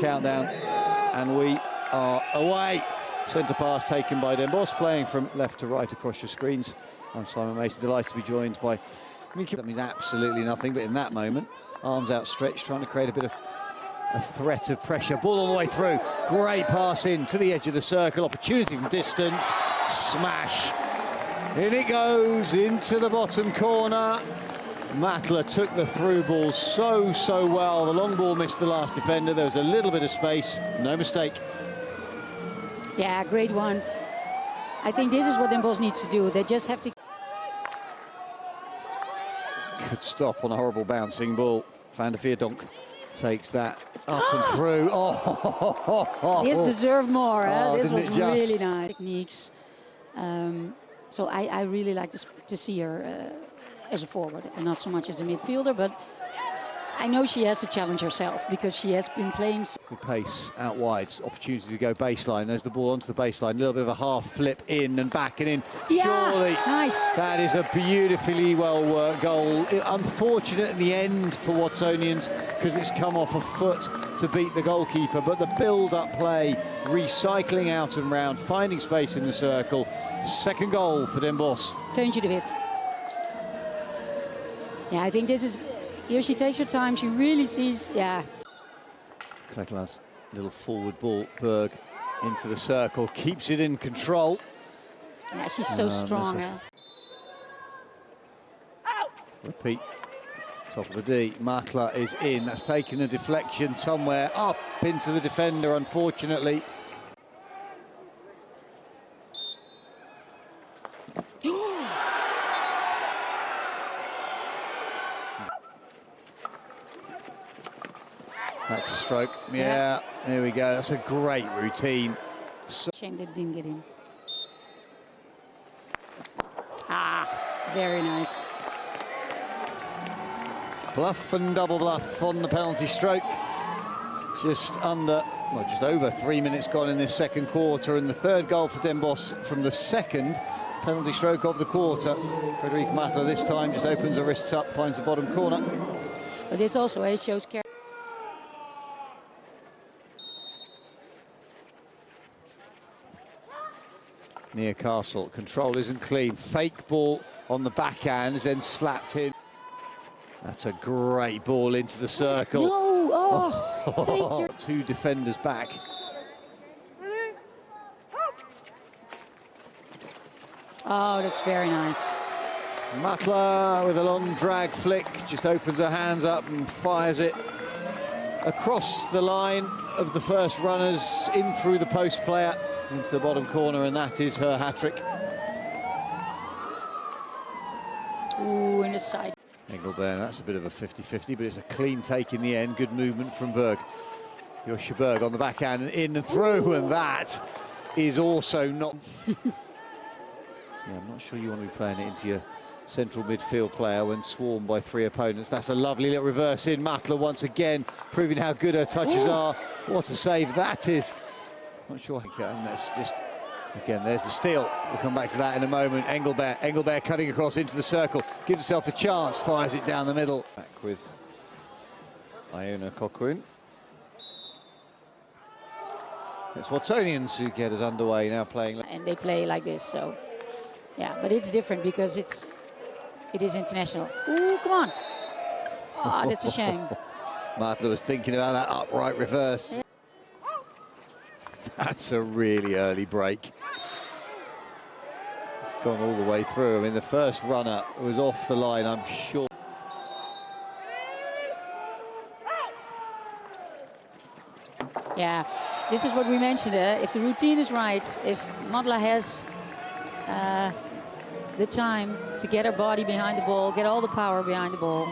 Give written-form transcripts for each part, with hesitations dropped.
Countdown, and we are away. Centre pass taken by Den Bosch, playing from left to right across your screens. I'm Simon Mason, delighted to be joined by Mickey. That means absolutely nothing, but in that moment, arms outstretched, trying to create a bit of a threat of pressure. Ball all the way through. Great pass in to the edge of the circle. Opportunity from distance. Smash. In it goes into the bottom corner. Matla took the through ball so well. The long ball missed the last defender. There was a little bit of space. No mistake. Yeah, great one. I think this is what Den Bosch needs to do. They just have to... Could stop on a horrible bouncing ball. Van der Veerdonk takes that up and through. Oh! This deserved more. This was really nice. Techniques. So I really like to see her as a forward and not so much as a midfielder, but I know she has to challenge herself because she has been playing. Good pace out wide, opportunity to go baseline. There's the ball onto the baseline, a little bit of a half flip in and back and in. Yeah, surely, nice. That is a beautifully well worked goal. Unfortunate in the end for Watsonians because it's come off a foot to beat the goalkeeper, but the build-up play, recycling out and round, finding space in the circle. Second goal for Den Bosch. Teuntje. Yeah, I think this is... Here she takes her time, she really sees, yeah. Kletlas, little forward ball, Berg into the circle, keeps it in control. Yeah, she's so strong. Repeat, top of the D, Matla is in, that's taken a deflection somewhere, up into the defender, unfortunately. That's a stroke. Yeah, there we go. That's a great routine. Shame that it didn't get in. Ah, very nice. Bluff and double bluff on the penalty stroke. Just over 3 minutes gone in this second quarter, and the third goal for Den Bosch from the second penalty stroke of the quarter. Frederique Matla this time just opens her wrists up, finds the bottom corner. But this also shows care. Near Castle, control isn't clean. Fake ball on the backhand, then slapped in. That's a great ball into the circle. No, take your... Two defenders back. Oh, that's very nice. Matla with a long drag flick, just opens her hands up and fires it across the line of the first runners, in through the post player, into the bottom corner, and that is her hat-trick. Ooh, in the side. Engelbert, that's a bit of a 50-50, but it's a clean take in the end. Good movement from Berg. Josje Berg on the backhand and in and through, and that is also not... Yeah, I'm not sure you want to be playing it into your central midfield player when swarmed by three opponents. That's a lovely little reverse in. Matla once again proving how good her touches are. What a save that is. Not sure, and that's just, again, there's the steal. We'll come back to that in a moment. Engelbert cutting across into the circle, gives herself a chance, fires it down the middle. Back with Iona Coquelin. It's Watsonians who get us underway now, playing. And they play like this, so yeah, but it's different because it is international. Ooh, come on. Ah, that's a shame. Matla was thinking about that upright reverse. Yeah. That's a really early break. It's gone all the way through. I mean, the first runner was off the line, I'm sure. Yeah, this is what we mentioned. If the routine is right, if Matla has the time to get her body behind the ball, get all the power behind the ball.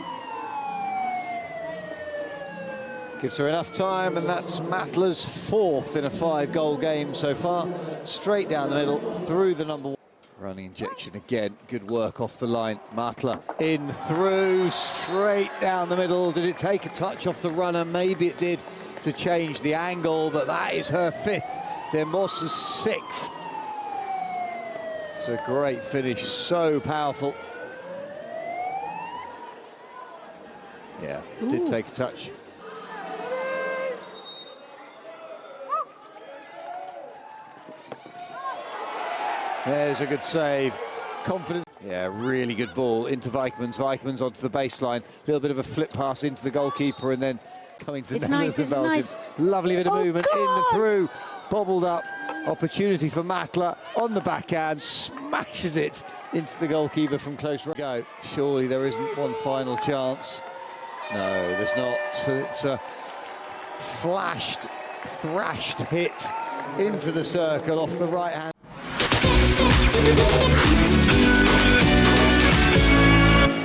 Gives her enough time, and that's Matla's fourth in a 5-goal game so far. Straight down the middle, through the number 1. Running injection again, good work off the line. Matla in, through, straight down the middle. Did it take a touch off the runner? Maybe it did to change the angle, but that is her 5th. Den Bosch's 6th. It's a great finish, so powerful. Yeah, did take a touch. There's a good save. Confident. Yeah, really good ball into Weikmans. Weikmans onto the baseline. A little bit of a flip pass into the goalkeeper and then coming to the Netherlands of Belgium. Nice. Lovely bit of movement God. in and through. Bobbled up. Opportunity for Matla on the backhand. Smashes it into the goalkeeper from close range. Go. Surely there isn't one final chance. No, there's not. It's a flashed, thrashed hit into the circle off the right hand.